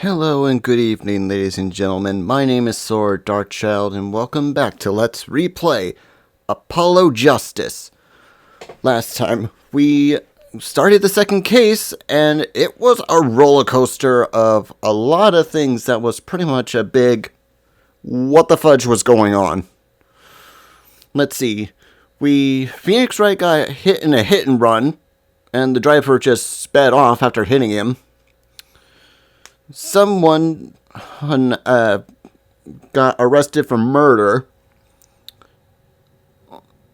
Hello and good evening, ladies and gentlemen. My name is Saur, Darkchylde, and welcome back to Let's Replay Apollo Justice. Last time, we started the second case, and it was a roller coaster of a lot of things that was pretty much a big what the fudge was going on. Let's see. Phoenix Wright got hit in a hit and run, and the driver just sped off after hitting him. Someone got arrested for murder.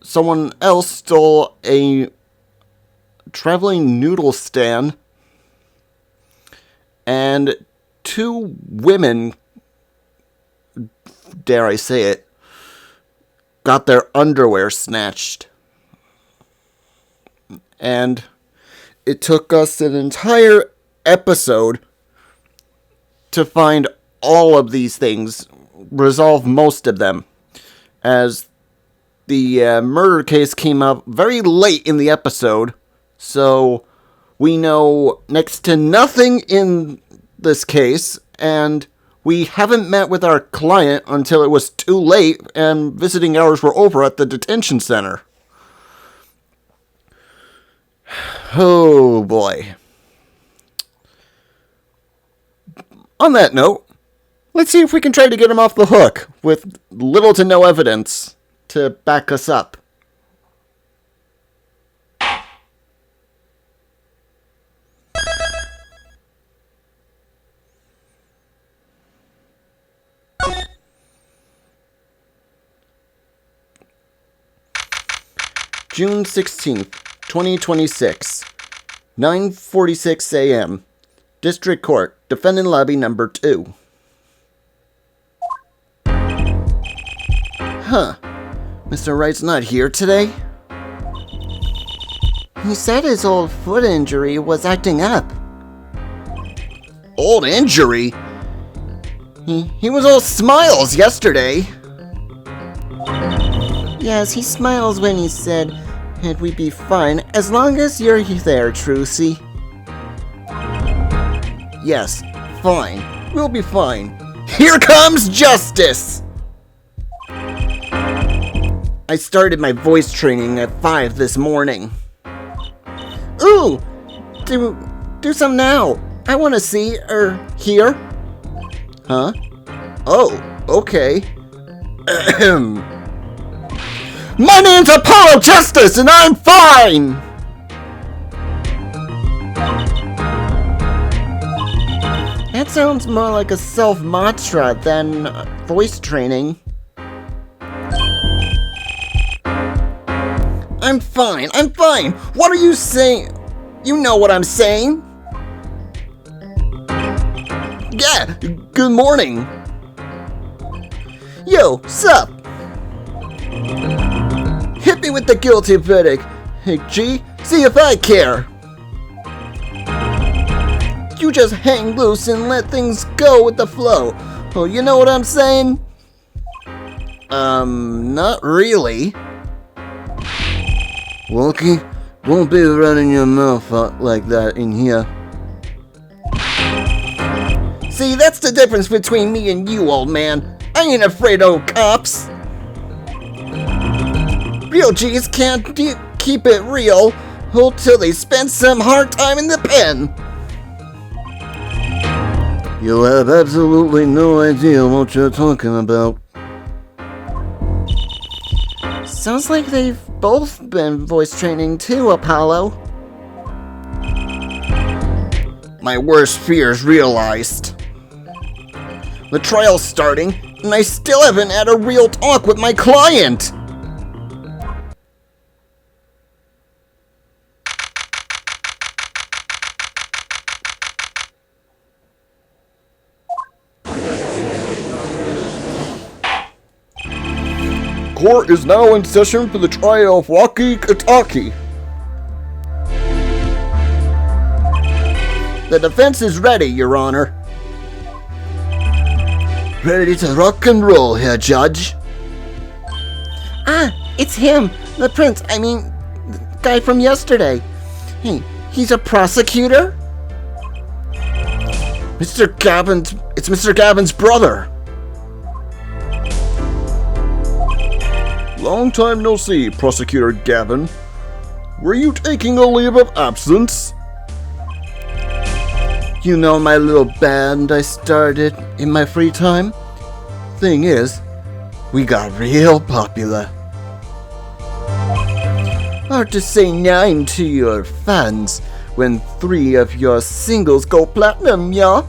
Someone else stole a traveling noodle stand. And two women, dare I say it, got their underwear snatched. And it took us an entire episode to find all of these things, resolve most of them, as the murder case came up very late in the episode, so we know next to nothing in this case, and we haven't met with our client until it was too late and visiting hours were over at the detention center. Oh boy. On that note, let's see if we can try to get him off the hook with little to no evidence to back us up. June 16th, 2026, 9:46 a.m. District Court, Defendant Lobby Number 2. Huh. Mr. Wright's not here today? He said his old foot injury was acting up. Old injury? He was all smiles yesterday. Yes, he smiles when he said it would be fine as long as you're there, Trucy. Yes, fine. We'll be fine. Here comes justice! I started my voice training at 5 this morning. Ooh! Do some now. I want to see, hear. Huh? Oh, okay. My name's Apollo Justice, and I'm fine! That sounds more like a self-mantra than voice training. I'm fine. What are you saying? You know what I'm saying? Yeah, good morning. Yo, sup? Hit me with the guilty verdict. Hey, G, see if I care. You just hang loose and let things go with the flow. Oh, you know what I'm saying? Not really. Wonky, won't be running your mouth out like that in here. See, that's the difference between me and you, old man. I ain't afraid of cops. Real G's can't keep it real till they spend some hard time in the pen. You have absolutely no idea what you're talking about. Sounds like they've both been voice training too, Apollo. My worst fears realized. The trial's starting, and I still haven't had a real talk with my client. Court is now in session for the trial of Waki Kataki. The defense is ready, Your Honor. Ready to rock and roll here, Judge. Ah, it's him, the prince, the guy from yesterday. Hey, he's a prosecutor? It's Mr. Gavin's brother. Long time no see, Prosecutor Gavin. Were you taking a leave of absence? You know my little band I started in my free time? Thing is, we got real popular. Hard to say nine to your fans when 3 of your singles go platinum, yeah?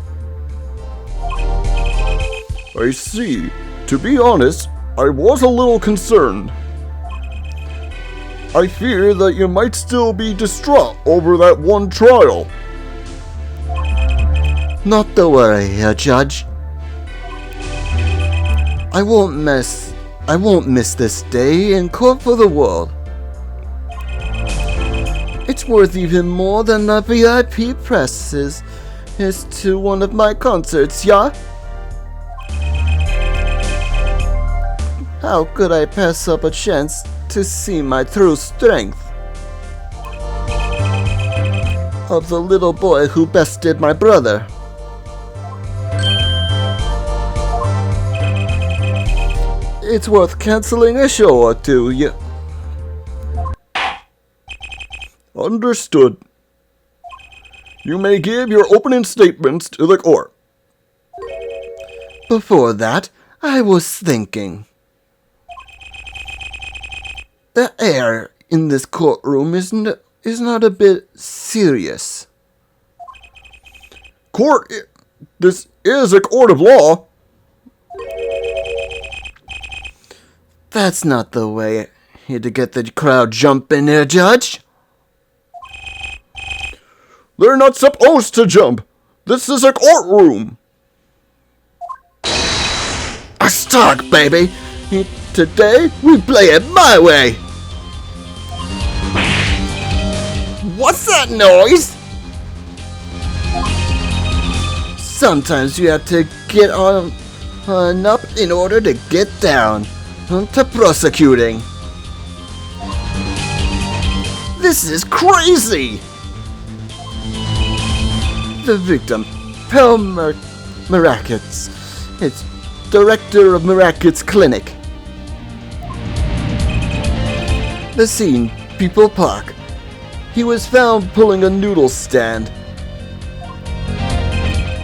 I see. To be honest, I was a little concerned. I fear that you might still be distraught over that one trial. Not to worry, Judge. I won't miss this day in court for the world. It's worth even more than the VIP press is to one of my concerts, yeah? How could I pass up a chance to see my true strength? Of the little boy who bested my brother. It's worth canceling a show or two, yeah. Understood. You may give your opening statements to the court. Before that, I was thinking. The air in this courtroom is not a bit serious. This is a court of law. That's not the way here to get the crowd jumping there, Judge. They're not supposed to jump. This is a courtroom. A stock, baby. Today, we play it my way. What's that noise? Sometimes you have to get on up in order to get down to prosecuting. This is crazy! The victim, Pearl Mirackets. It's director of Mirackets Clinic. The scene, People Park. He was found pulling a noodle stand.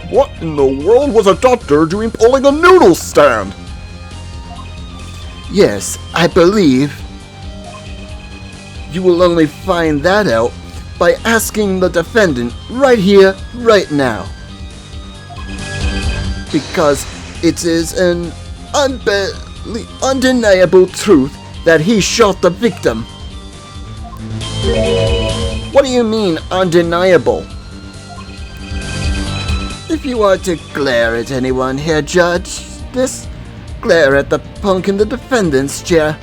What in the world was a doctor doing pulling a noodle stand? Yes, I believe. You will only find that out by asking the defendant right here, right now. Because it is an undeniable truth that he shot the victim. What do you mean, undeniable? If you are to glare at anyone here, Judge, just glare at the punk in the defendant's chair.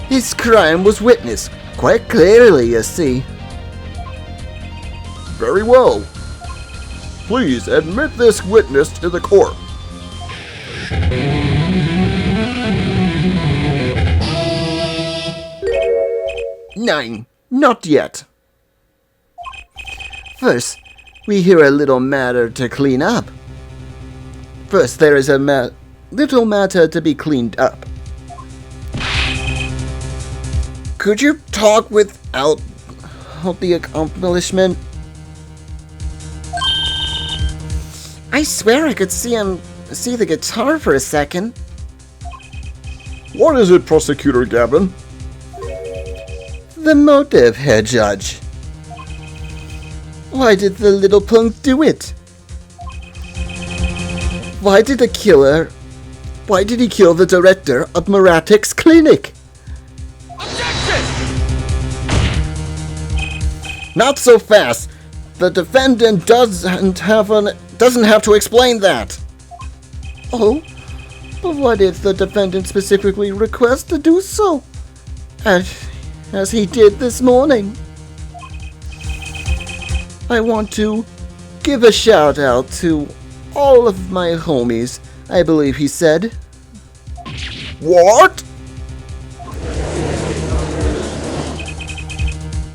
His crime was witnessed quite clearly, you see. Very well. Please admit this witness to the court. Nine. Not yet. First, we hear a little matter to clean up. First, there is a little matter to be cleaned up. Could you talk without the accomplishment? I swear I could see the guitar for a second. What is it, Prosecutor Gavin? The motive, Herr Judge. Why did the little punk do it? Why did he kill the director of Miratek's clinic? Objection! Not so fast. The defendant doesn't have to explain that. Oh, but what if the defendant specifically requests to do so? As he did this morning. I want to give a shout out to all of my homies, I believe he said. What?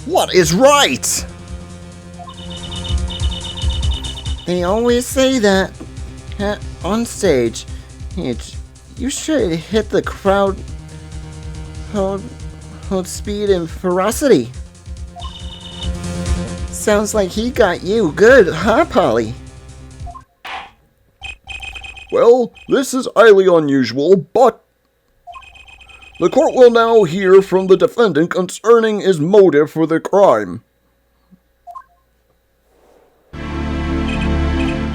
What is right? They always say that on stage. You should hit the crowd. Hold speed and ferocity. Sounds like he got you good, huh, Polly? Well, this is highly unusual, but the court will now hear from the defendant concerning his motive for the crime.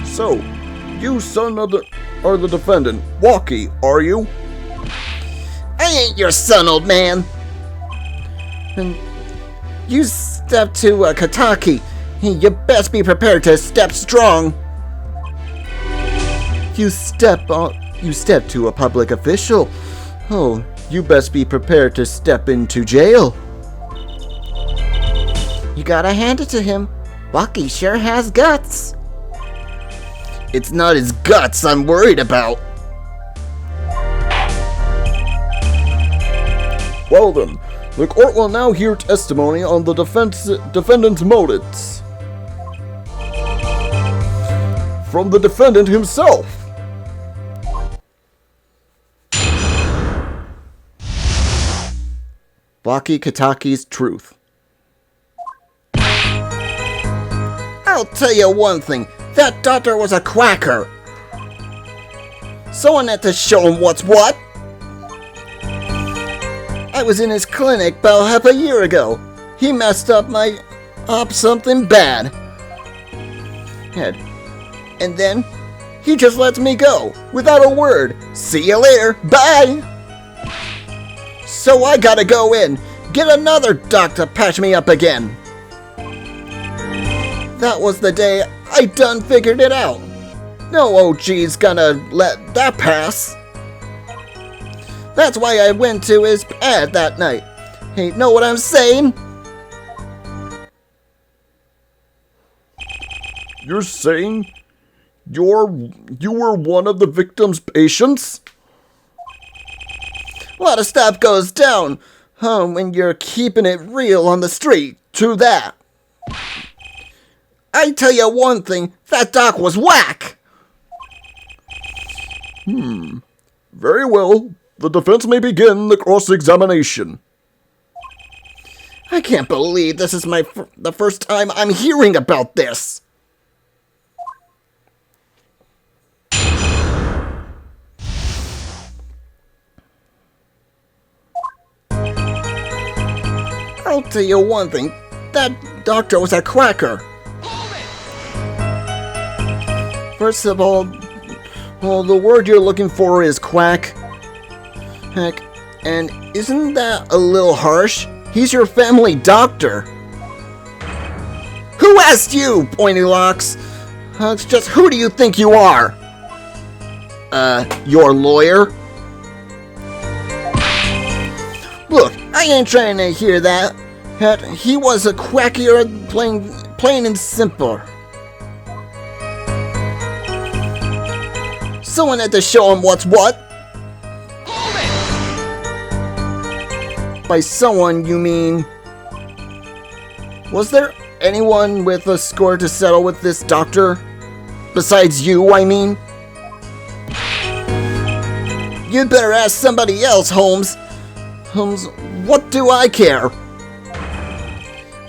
So, you are the defendant. Walkie, are you? I ain't your son, old man. And you step to Kataki. You best be prepared to step strong. You step to a public official. Oh, you best be prepared to step into jail. You gotta hand it to him. Bucky sure has guts. It's not his guts I'm worried about. Well then, the court will now hear testimony on the defendant's motives. From the defendant himself. Baki Kataki's truth. I'll tell you one thing. That doctor was a quacker. Someone had to show him what's what. I was in his clinic about half a year ago. He messed up something bad. And then he just lets me go without a word. See you later. Bye. So I gotta go in, get another doc to patch me up again. That was the day I done figured it out. No OG's gonna let that pass. That's why I went to his pad that night. Hey, know what I'm saying? You're saying you were one of the victim's patients? A lot of stuff goes down when you're keeping it real on the street. True that. I tell you one thing, that doc was whack. Very well. The defense may begin the cross-examination. I can't believe this is the first time I'm hearing about this. I'll tell you one thing, that doctor was a quacker. First of all, the word you're looking for is quack. Heck, and isn't that a little harsh? He's your family doctor. Who asked you, Pointy Locks? It's just who do you think you are? Your lawyer? Look, I ain't trying to hear that. He was a quackier, plain and simple. Someone had to show him what's what. By someone, you mean... Was there anyone with a score to settle with this doctor? Besides you, I mean? You'd better ask somebody else, Holmes. Holmes, what do I care?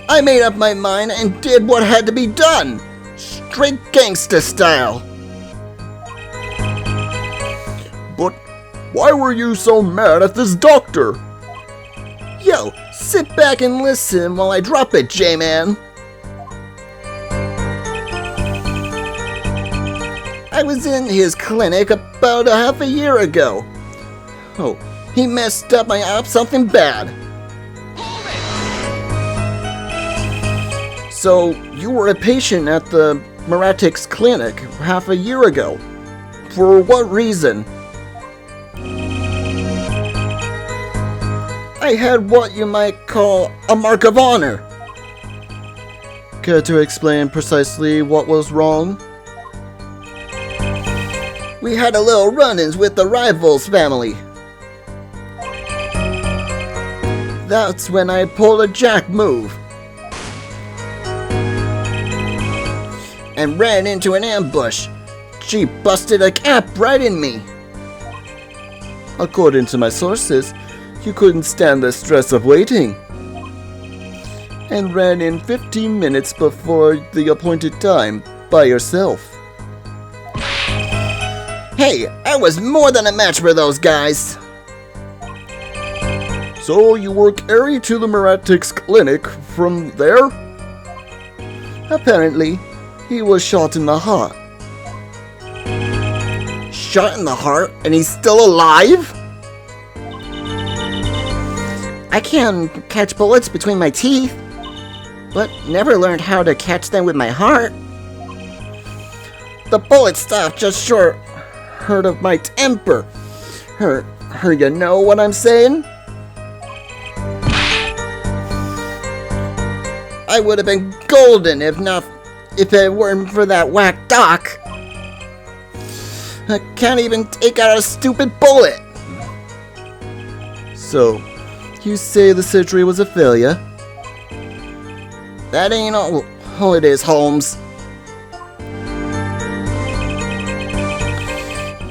I made up my mind and did what had to be done. Straight gangsta style. But why were you so mad at this doctor? Yo, sit back and listen while I drop it, J-Man. I was in his clinic about half a year ago. Oh, he messed up something bad. So, you were a patient at the Maratic's clinic half a year ago. For what reason? I had what you might call a mark of honor. Care to explain precisely what was wrong? We had a little run-ins with the rival's family. That's when I pulled a jack move. and ran into an ambush. She busted a cap right in me. According to my sources, you couldn't stand the stress of waiting and ran in 15 minutes before the appointed time by yourself. Hey, I was more than a match for those guys. So you were carried to the Miratic's clinic from there? Apparently, he was shot in the heart. Shot in the heart, and he's still alive? I can catch bullets between my teeth, but never learned how to catch them with my heart. The bullet stopped just short of my temper. Her, you know what I'm saying? I would have been golden if it weren't for that whack doc. I can't even take out a stupid bullet. So, you say the surgery was a failure? That ain't all it is, Holmes.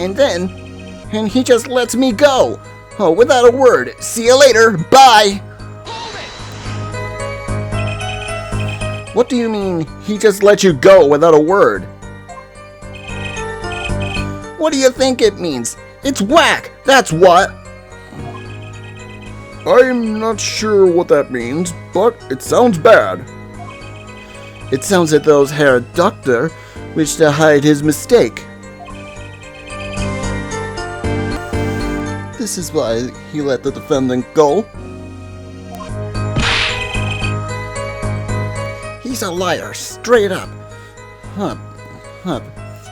And he just lets me go. Oh, without a word. See you later. Bye. What do you mean, he just let you go without a word? What do you think it means? It's whack, that's what! I'm not sure what that means, but it sounds bad. It sounds that those Herr Doctor wished to hide his mistake. This is why he let the defendant go. He's a liar, straight up.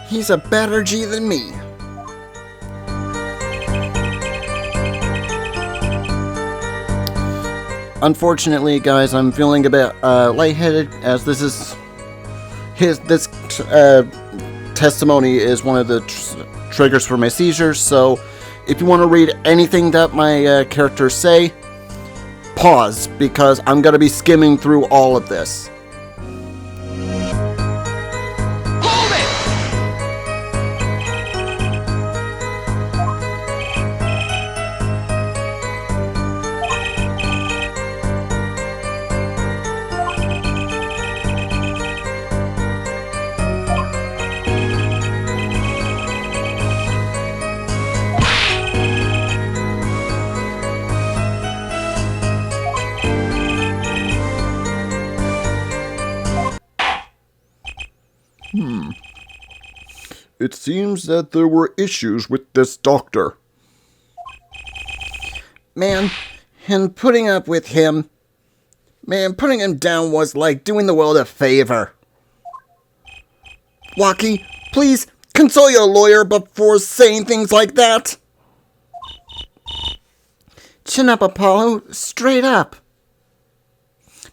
He's a better G than me. Unfortunately, guys, I'm feeling a bit lightheaded, as this testimony is one of the triggers for my seizures. So, if you want to read anything that my characters say, pause, because I'm going to be skimming through all of this. It seems that there were issues with this doctor. Man, and putting up with him... Man, putting him down was like doing the world a favor. Waki, please consult your lawyer before saying things like that. Chin up, Apollo. Straight up.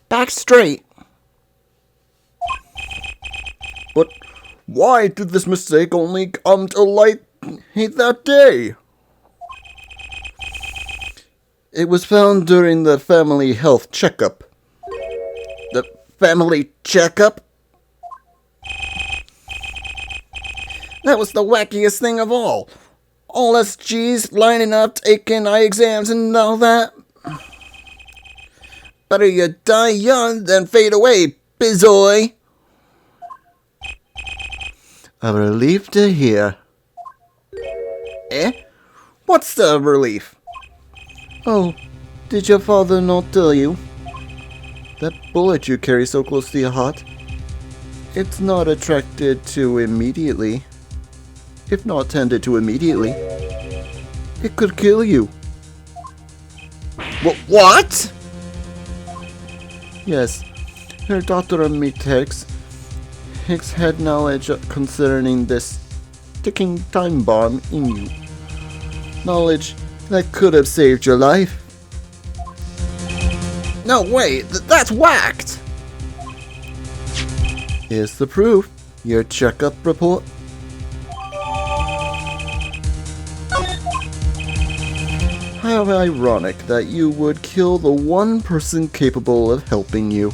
Back straight. But why did this mistake only come to light that day? It was found during the family health checkup. The family checkup? That was the wackiest thing of all. All SGs lining up, taking eye exams and all that. Better you die young than fade away, bizoy. A relief to hear. Eh? What's the relief? Oh, did your father not tell you? That bullet you carry so close to your heart, it's not attracted to immediately. If not tended to immediately, it could kill you. What? Yes, her daughter Mitex Hicks had knowledge concerning this ticking time bomb in you. Knowledge that could have saved your life. No way, that's whacked! Here's the proof. Your checkup report. How ironic that you would kill the one person capable of helping you.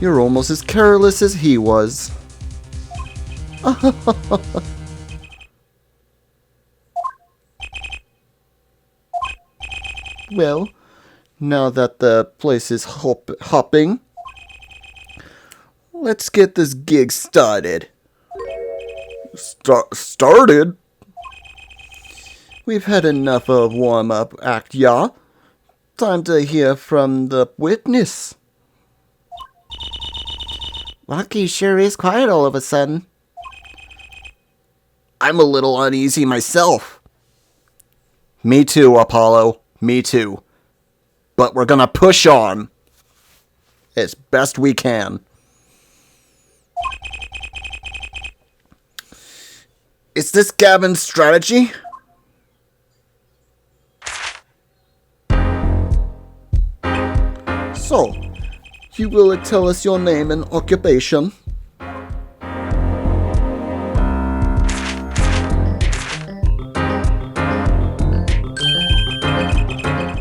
You're almost as careless as he was. Well, now that the place is hopping, let's get this gig started. Started? We've had enough of warm-up act, yeah? Time to hear from the witness. Rocky sure is quiet all of a sudden. I'm a little uneasy myself. Me too, Apollo. Me too. But we're gonna push on. As best we can. Is this Gavin's strategy? So, you will tell us your name and occupation?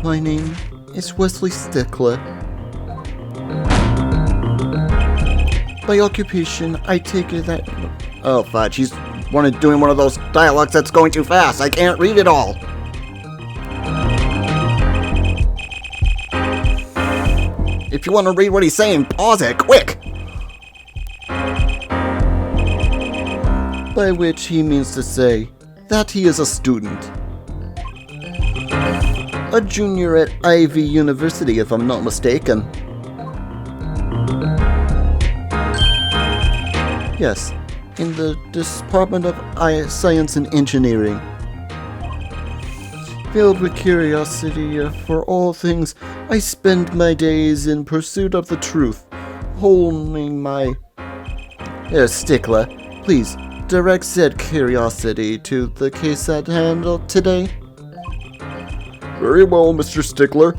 My name is Wesley Stickler. By occupation, I take it that... Oh, fudge. He's doing one of those dialogues that's going too fast. I can't read it all. If you want to read what he's saying, pause it, quick! By which he means to say that he is a student. A junior at Ivy University, if I'm not mistaken. Yes, in the Department of Science and Engineering. Filled with curiosity for all things, I spend my days in pursuit of the truth, holding my... Stickler, please, direct said curiosity to the case at hand today. Very well, Mr. Stickler.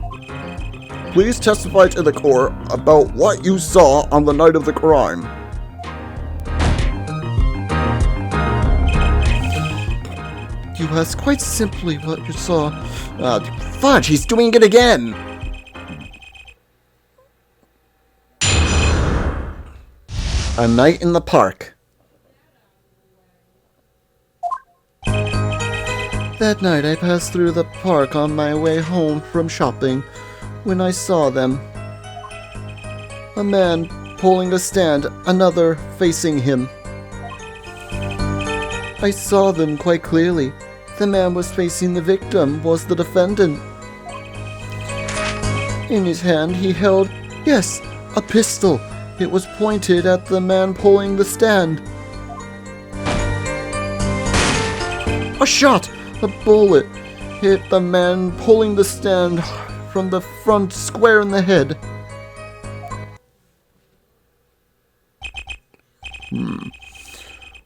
Please testify to the court about what you saw on the night of the crime. You asked quite simply what you saw. Fudge, he's doing it again! A night in the park. That night I passed through the park on my way home from shopping when I saw them. A man pulling a stand, another facing him. I saw them quite clearly. The man was facing the victim, was the defendant. In his hand he held, yes, a pistol. It was pointed at the man pulling the stand. A shot! A bullet hit the man pulling the stand from the front square in the head.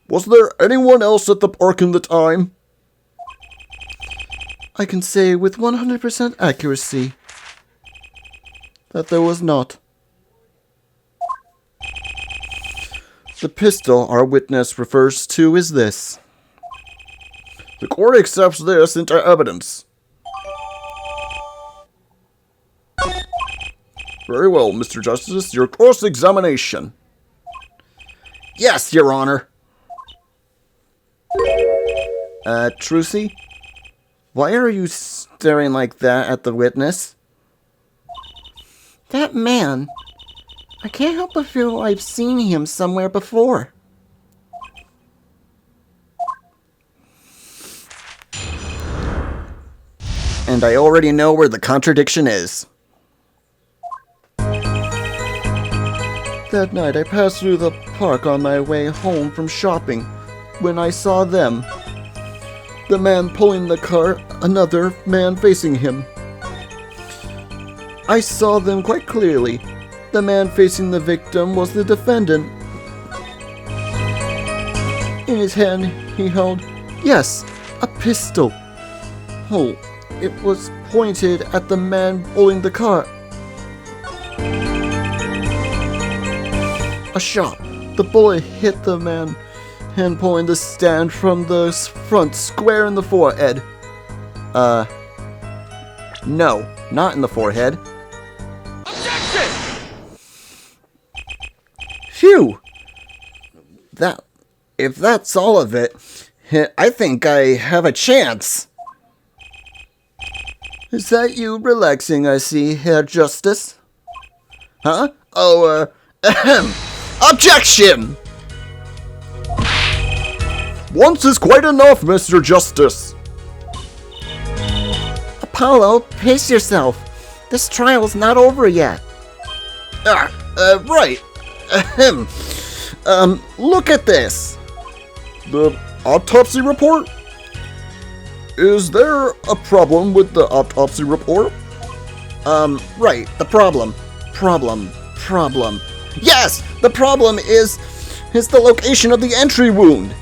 Was there anyone else at the park in the time? I can say with 100% accuracy that there was not. The pistol our witness refers to is this. The court accepts this into evidence. Very well, Mr. Justice. Your cross-examination. Yes, Your Honor. Trucy? Why are you staring like that at the witness? That man. I can't help but feel I've seen him somewhere before. And I already know where the contradiction is. That night I passed through the park on my way home from shopping when I saw them. The man pulling the cart, another man facing him. I saw them quite clearly. The man facing the victim was the defendant. In his hand he held, yes, a pistol. Oh, it was pointed at the man pulling the cart. A shot. The bullet hit the man hand pulling the stand from the front square in the forehead. No, not in the forehead. Objection! Phew! If that's all of it, I think I have a chance. Is that you relaxing, I see, Herr Justice? Huh? Oh, ahem. Objection! Once is quite enough, Mr. Justice. Apollo, pace yourself. This trial's not over yet. Right. Ahem. Look at this. The autopsy report? Is there a problem with the autopsy report? Right, the problem. Yes, the problem is the location of the entry wound.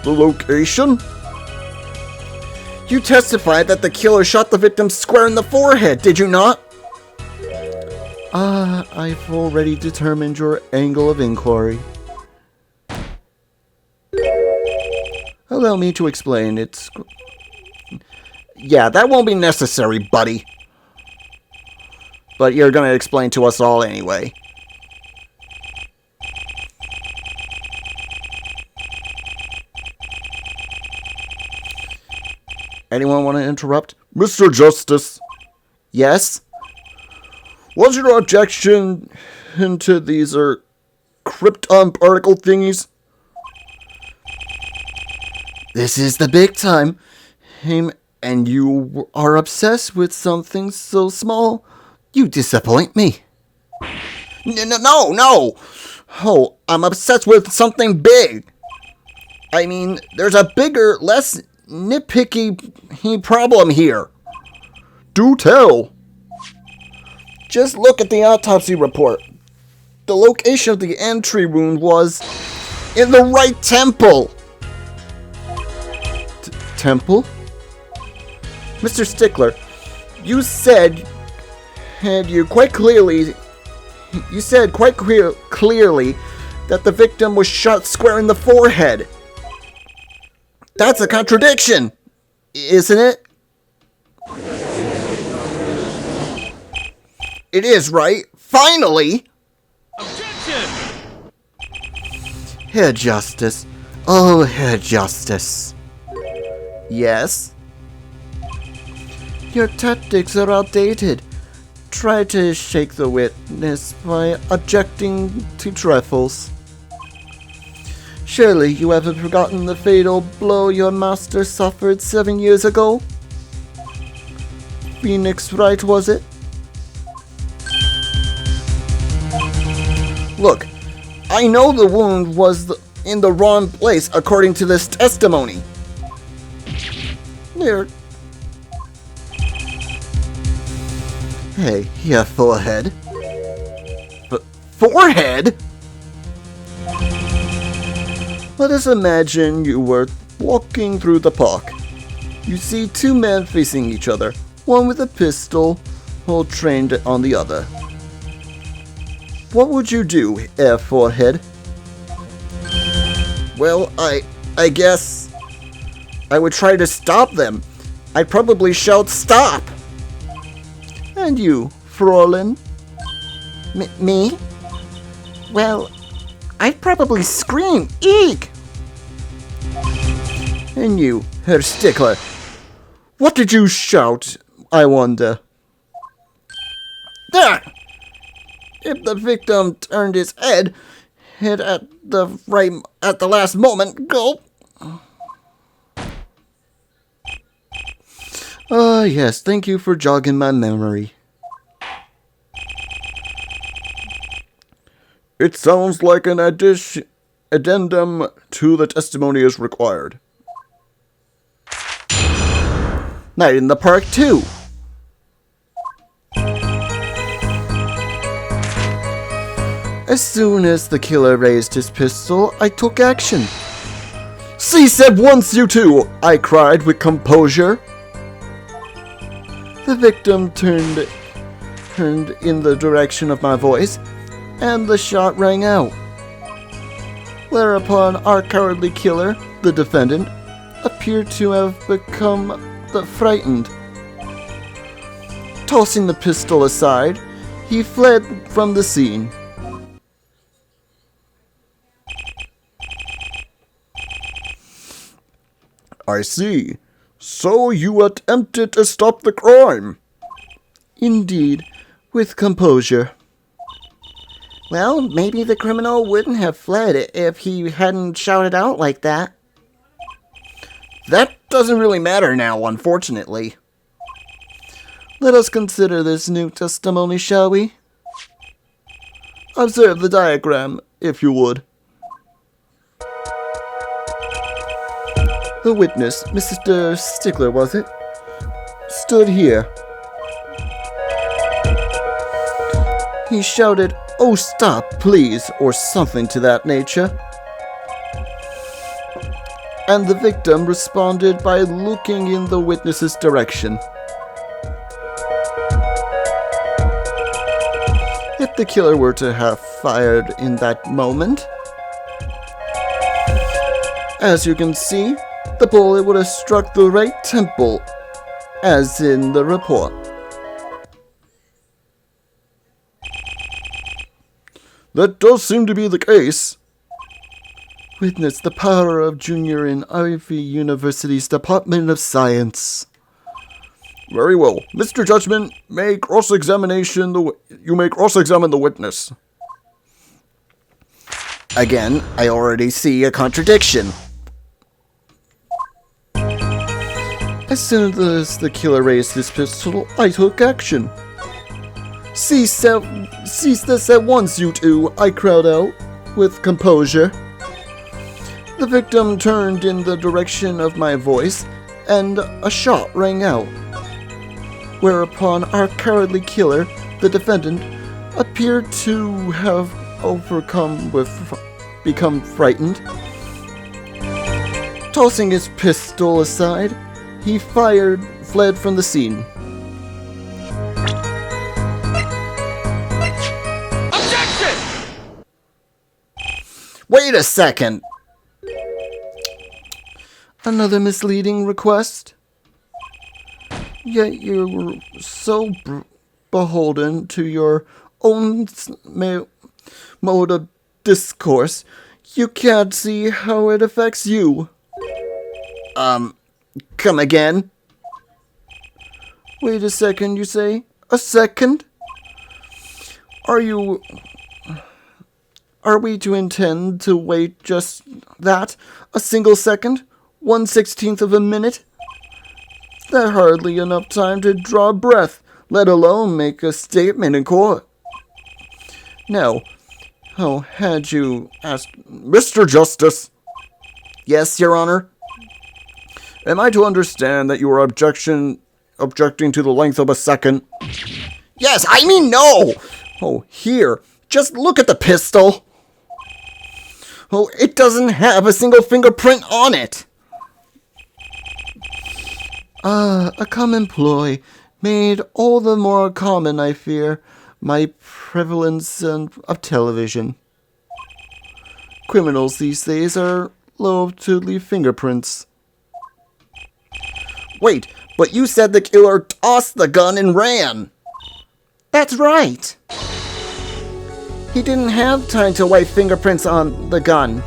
The location? You testified that the killer shot the victim square in the forehead, did you not? I've already determined your angle of inquiry. Allow me to explain. Yeah, that won't be necessary, buddy. But you're gonna explain to us all anyway. Anyone want to interrupt? Mr. Justice. Yes? Was your objection into these krypton particle thingies? This is the big time. And you are obsessed with something so small? You disappoint me. No! Oh, I'm obsessed with something big. I mean, there's a bigger, less nitpicky problem here. Do tell. Just look at the autopsy report. The location of the entry wound was in the right temple. Temple? Mr. Stickler, you said quite clearly that the victim was shot square in the forehead. That's a contradiction, isn't it? It is, right? Finally! Objection! Herr Justice. Oh, Herr Justice. Yes? Your tactics are outdated. Try to shake the witness by objecting to trifles. Surely you haven't forgotten the fatal blow your master suffered 7 years ago? Phoenix Wright, was it? Look, I know the wound was in the wrong place according to this testimony. Here. Hey, yeah, forehead. Forehead? Let us imagine you were walking through the park. You see two men facing each other, one with a pistol, all trained on the other. What would you do, Herr Forehead? Well, I guess I would try to stop them. I'd probably shout, "Stop!" And you, Fräulein? Me? Well, I'd probably scream, "Eek!" And you, Herr Stickler? What did you shout, I wonder? There! If the victim turned his head at the last moment, gulp. Ah, yes, thank you for jogging my memory. It sounds like an addendum to the testimony is required. Night in the Park 2. As soon as the killer raised his pistol, I took action. "Cease at once, you two!" I cried with composure. The victim turned in the direction of my voice, and the shot rang out. Whereupon our cowardly killer, the defendant, appeared to have become frightened. Tossing the pistol aside, he fled from the scene. I see. So you attempted to stop the crime. Indeed, with composure. Well, maybe the criminal wouldn't have fled if he hadn't shouted out like that. That doesn't really matter now, unfortunately. Let us consider this new testimony, shall we? Observe the diagram, if you would. The witness, Mr. Stickler, was it? Stood here. He shouted, "Oh, stop, please," or something to that nature. And the victim responded by looking in the witness's direction. If the killer were to have fired in that moment, as you can see, the bullet would have struck the right temple, as in the report. That does seem to be the case. Witness the power of Junior in Ivy University's Department of Science. Very well. Mr. Judgment, you may cross-examine the witness. Again, I already see a contradiction. As soon as the killer raised his pistol, I took action. Cease this at once, you two, I cried out, with composure. The victim turned in the direction of my voice, and a shot rang out. Whereupon our cowardly killer, the defendant, appeared to have become frightened. Tossing his pistol aside, he fled from the scene. Objection! Wait a second! Another misleading request? Yet you were so beholden to your own mode of discourse, you can't see how it affects you. Come again? Wait a second, you say? A second? Are we to intend to wait just that? A single second? 1/16 of a minute? That's hardly enough time to draw breath, let alone make a statement in court. Now, how had you asked... Mr. Justice! Yes, Your Honor? Am I to understand that you are objecting to the length of a second? Yes, I mean no! Oh, here, just look at the pistol! Oh, it doesn't have a single fingerprint on it! A common ploy, made all the more common, I fear, my prevalence of television. Criminals these days are loath to leave fingerprints. Wait, but you said the killer tossed the gun and ran! That's right. He didn't have time to wipe fingerprints on the gun.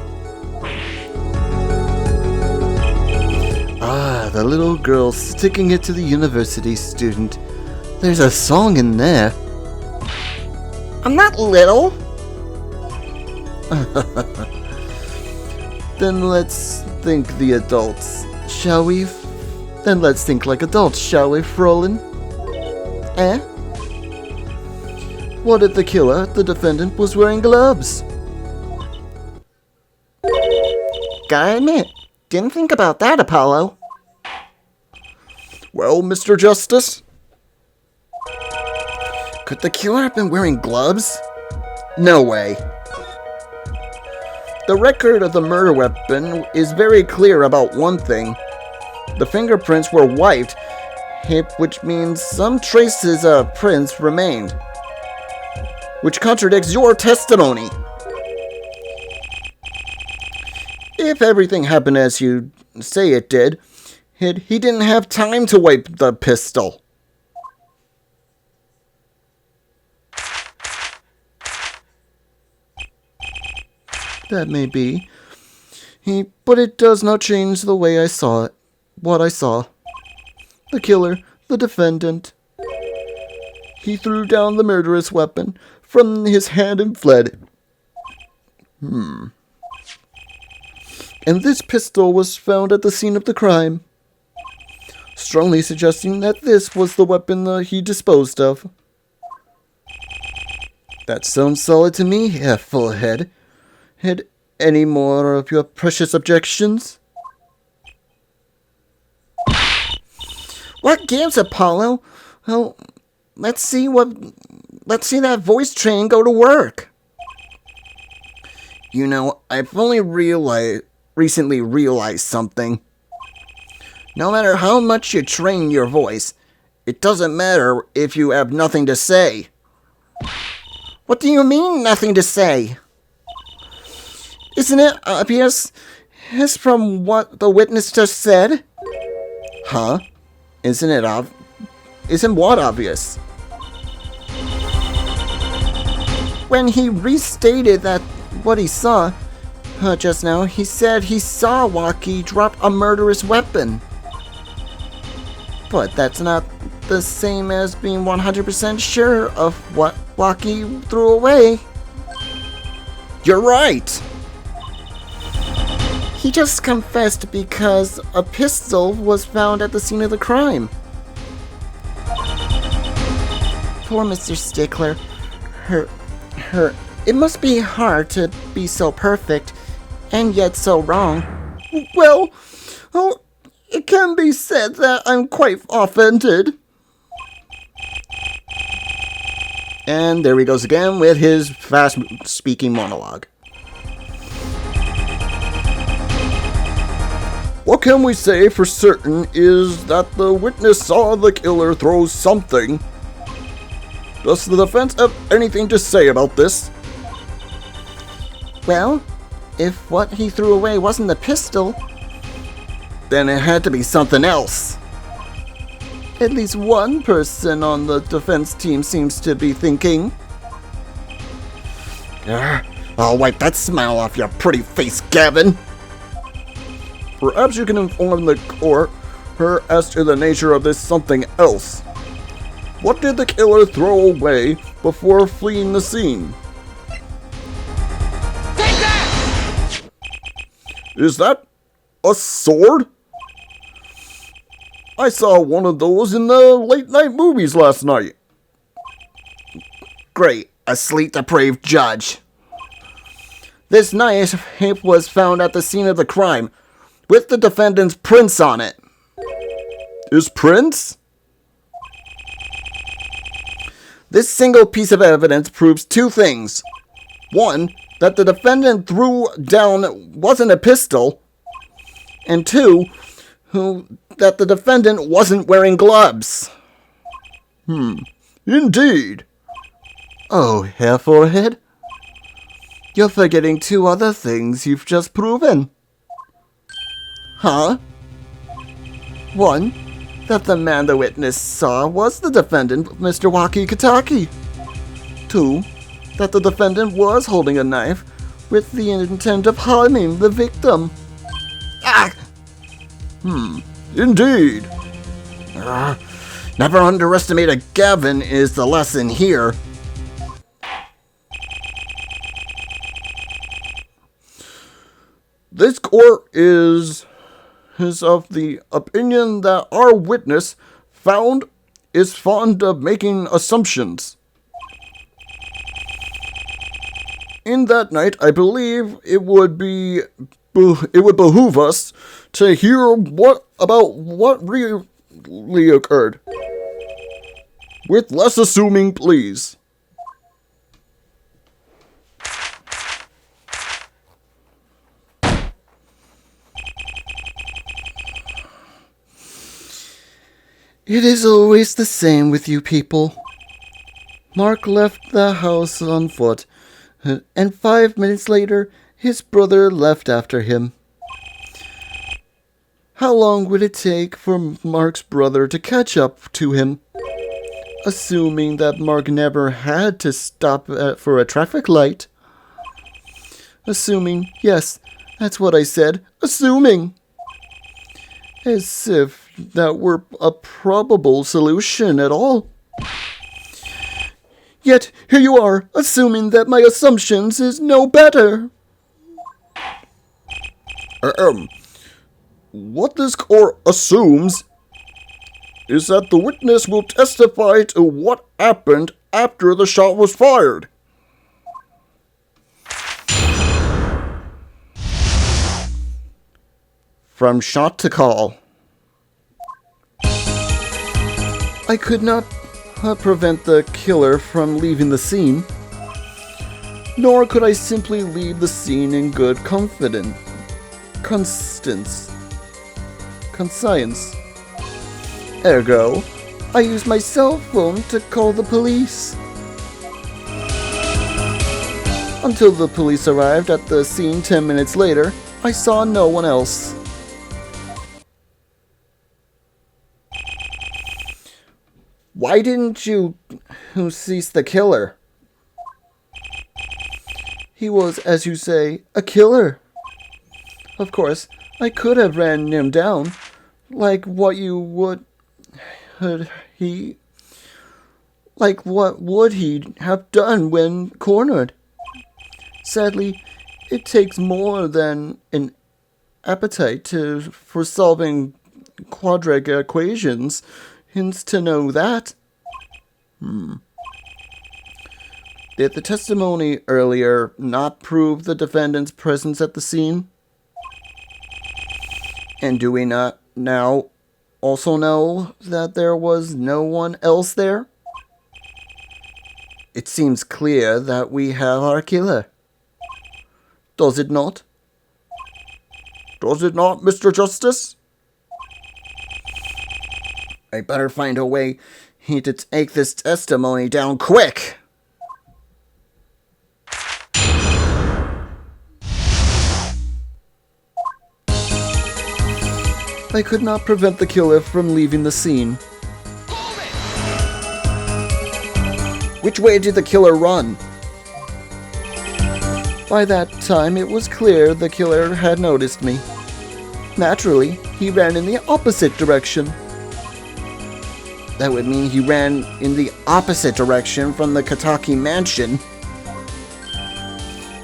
Ah, the little girl sticking it to the university student. There's a song in there. I'm not little. Then let's think the adults, shall we? Then let's think like adults, shall we, Frolin? Eh? What if the killer, the defendant, was wearing gloves? Gotta admit, didn't think about that, Apollo. Well, Mr. Justice? Could the killer have been wearing gloves? No way. The record of the murder weapon is very clear about one thing. The fingerprints were wiped, which means some traces of prints remained, which contradicts your testimony. If everything happened as you say it did, he didn't have time to wipe the pistol. That may be. But it does not change the way I saw it. what I saw. The killer, the defendant. He threw down the murderous weapon from his hand and fled. And this pistol was found at the scene of the crime, strongly suggesting that this was the weapon that he disposed of. That sounds solid to me, Fullhead. Had any more of your precious objections? What gives, Apollo? Well, let's see that voice train go to work. You know, I've only recently realized something. No matter how much you train your voice, it doesn't matter if you have nothing to say. What do you mean, nothing to say? Isn't it obvious? As from what the witness just said? Huh? Isn't what obvious? When he restated that what he saw just now, he said he saw Waki drop a murderous weapon. But that's not the same as being 100% sure of what Waki threw away. You're right! He just confessed because a pistol was found at the scene of the crime. Poor Mr. Stickler. It must be hard to be so perfect, and yet so wrong. Well, it can be said that I'm quite offended. And there he goes again with his fast-speaking monologue. What can we say for certain is that the witness saw the killer throw something. Does the defense have anything to say about this? Well, if what he threw away wasn't the pistol, then it had to be something else. At least one person on the defense team seems to be thinking. I'll wipe that smile off your pretty face, Gavin. Perhaps you can inform the court as to the nature of this something else. What did the killer throw away before fleeing the scene? Take that! Is that a sword? I saw one of those in the late-night movies last night. Great, a sleep-depraved judge. this knife was found at the scene of the crime, with the defendant's prints on it. His prints? This single piece of evidence proves two things. One, that the defendant threw down wasn't a pistol. And two, that the defendant wasn't wearing gloves. Indeed. Oh, Herr Forehead? You're forgetting two other things you've just proven. Huh? One, that the man the witness saw was the defendant, Mr. Waki-Kataki. Two, that the defendant was holding a knife with the intent of harming the victim. Indeed. Never underestimate a Gavin is the lesson here. This court is of the opinion that our witness is fond of making assumptions. In that night, I believe it would behoove us to hear what really occurred. With less assuming, please. It is always the same with you people. Mark left the house on foot, and 5 minutes later, his brother left after him. How long would it take for Mark's brother to catch up to him? Assuming that Mark never had to stop for a traffic light. Assuming, yes, that's what I said, assuming. As if that were a probable solution at all. Yet here you are, assuming that my assumptions is no better. What this court assumes is that the witness will testify to what happened after the shot was fired. From shot to call. I could not prevent the killer from leaving the scene, nor could I simply leave the scene in good conscience. Ergo, I used my cell phone to call the police. Until the police arrived at the scene 10 minutes later, I saw no one else. Why didn't you seize the killer? He was, as you say, a killer. Of course, I could have ran him down, like what would he have done when cornered? Sadly, it takes more than an appetite for solving quadratic equations to know that. Did the testimony earlier not prove the defendant's presence at the scene? And do we not now also know that there was no one else there? It seems clear that we have our killer. Does it not? Does it not, Mr. Justice? I better find a way to take this testimony down quick. I could not prevent the killer from leaving the scene. Which way did the killer run? By that time, it was clear the killer had noticed me. Naturally, he ran in the opposite direction. That would mean he ran in the opposite direction from the Kataki mansion.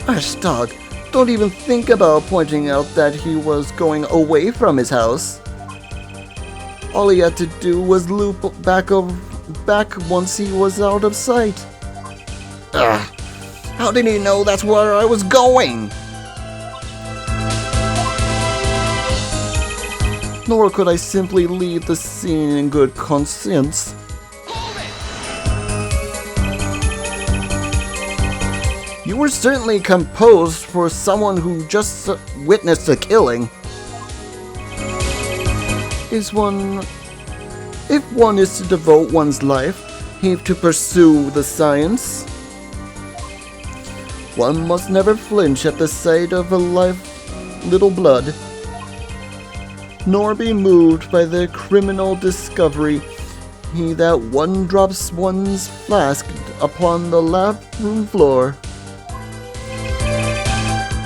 Ashtag, don't even think about pointing out that he was going away from his house. All he had to do was loop back once he was out of sight. Ugh! How did he know that's where I was going? Nor could I simply leave the scene in good conscience. You were certainly composed for someone who just witnessed a killing. If one is to devote one's life to pursue the science, one must never flinch at the sight of a little blood, nor be moved by the criminal discovery that one drops one's flask upon the lab room floor.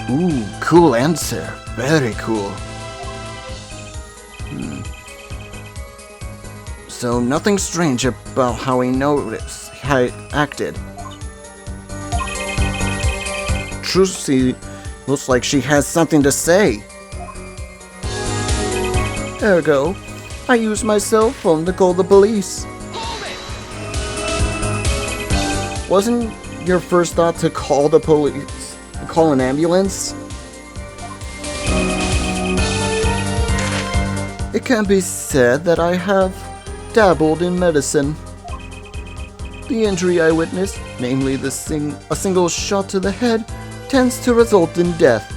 Ooh, cool answer. Very cool. So nothing strange about how he acted. Trucy looks like she has something to say. Ergo, I used my cell phone to call the police. Wasn't your first thought to call the police? Call an ambulance? It can be said that I have dabbled in medicine. The injury I witnessed, namely a single shot to the head, tends to result in death.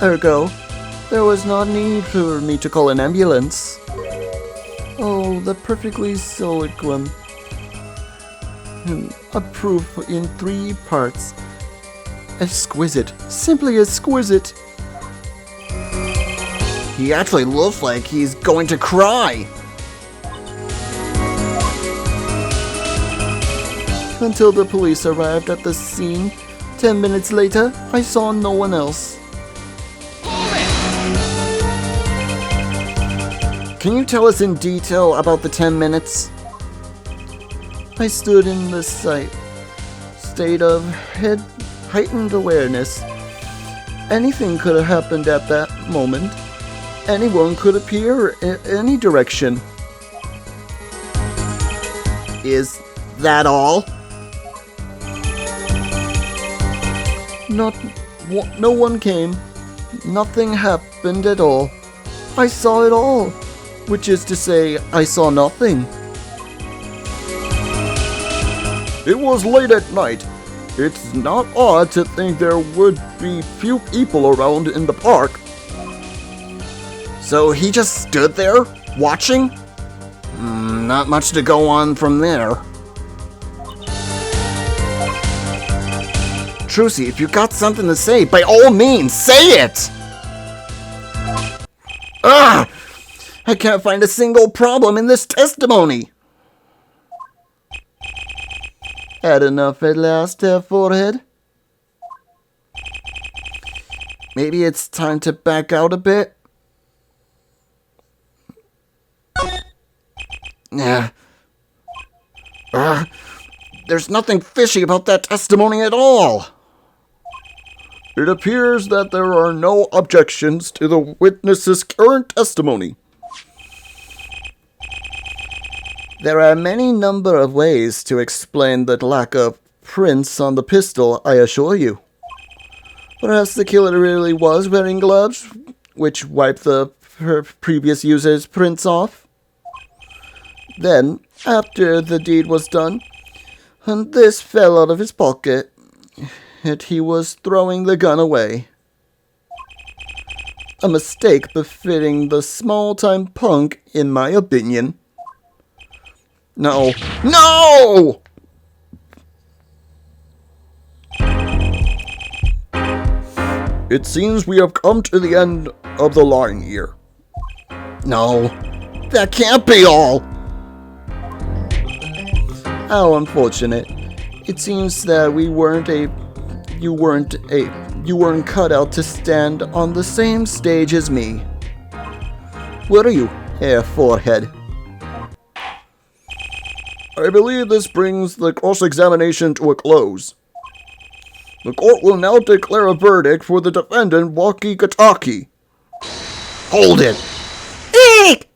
Ergo, there was no need for me to call an ambulance. Oh, the perfectly soliloquy. A proof in 3 parts. Exquisite. Simply exquisite. He actually looks like he's going to cry. Until the police arrived at the scene, 10 minutes later, I saw no one else. Can you tell us in detail about the 10 minutes? I stood in the state of heightened awareness. Anything could have happened at that moment. Anyone could appear in any direction. Is that all? No one came. Nothing happened at all. I saw it all. Which is to say, I saw nothing. It was late at night. It's not odd to think there would be few people around in the park. So he just stood there, watching? Not much to go on from there. Trucy, if you got something to say, by all means, say it! Ah! I can't find a single problem in this testimony. Had enough at last, forehead? Maybe it's time to back out a bit? Yeah. There's nothing fishy about that testimony at all. It appears that there are no objections to the witness's current testimony. There are many number of ways to explain the lack of prints on the pistol, I assure you. Perhaps the killer really was wearing gloves, which wiped her previous user's prints off. Then, after the deed was done, and this fell out of his pocket, and he was throwing the gun away. A mistake befitting the small-time punk, in my opinion. No. No! It seems we have come to the end of the line here. No, that can't be all. How unfortunate. It seems that you weren't cut out to stand on the same stage as me. Were you, Herr Forehead? I believe this brings the cross-examination to a close. The court will now declare a verdict for the defendant, Waki Kataki. Hold it. Eek!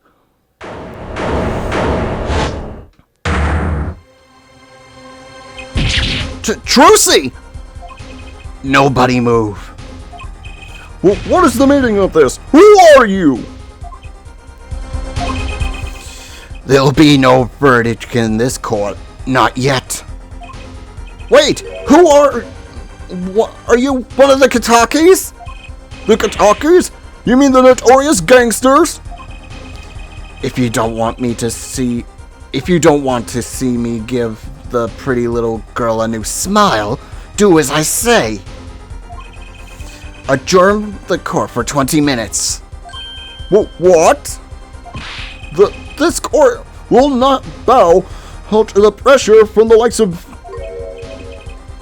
Trucy! Nobody move. What is the meaning of this? Who are you? There'll be no verdict in this court. Not yet. Wait, who are... Are you one of the Katakis? The Katakis? You mean the notorious gangsters? If you don't want to see me give the pretty little girl a new smile, do as I say. Adjourn the court for 20 minutes. What? This court will not bow to the pressure from the likes of...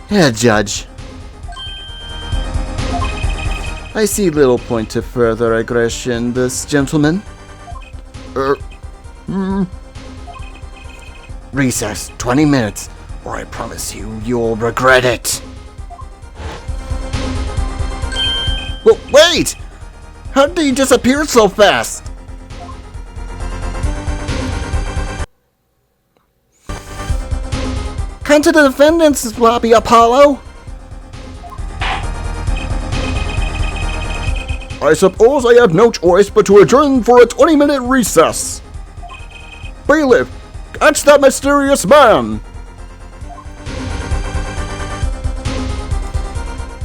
Yeah, Judge. I see little point to further aggression, this gentleman. Recess, 20 minutes, or I promise you'll regret it. Well, wait! How did he disappear so fast? Come to the defendant's lobby, Apollo. I suppose I have no choice but to adjourn for a 20-minute recess. Bailiff, catch that mysterious man!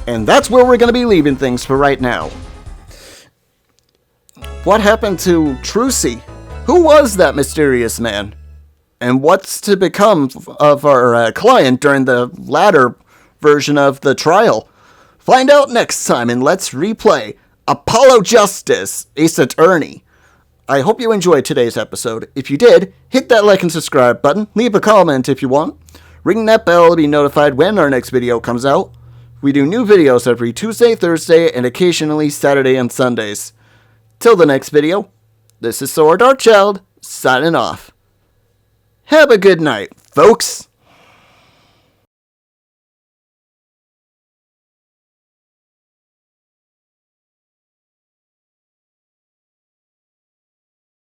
And that's where we're going to be leaving things for right now. What happened to Trucy? Who was that mysterious man? And what's to become of our client during the latter version of the trial? Find out next time and let's replay Apollo Justice, Ace Attorney. I hope you enjoyed today's episode. If you did, hit that like and subscribe button. Leave a comment if you want. Ring that bell to be notified when our next video comes out. We do new videos every Tuesday, Thursday, and occasionally Saturday and Sundays. Till the next video, This is Saur Darkchylde, signing off. Have a good night, folks.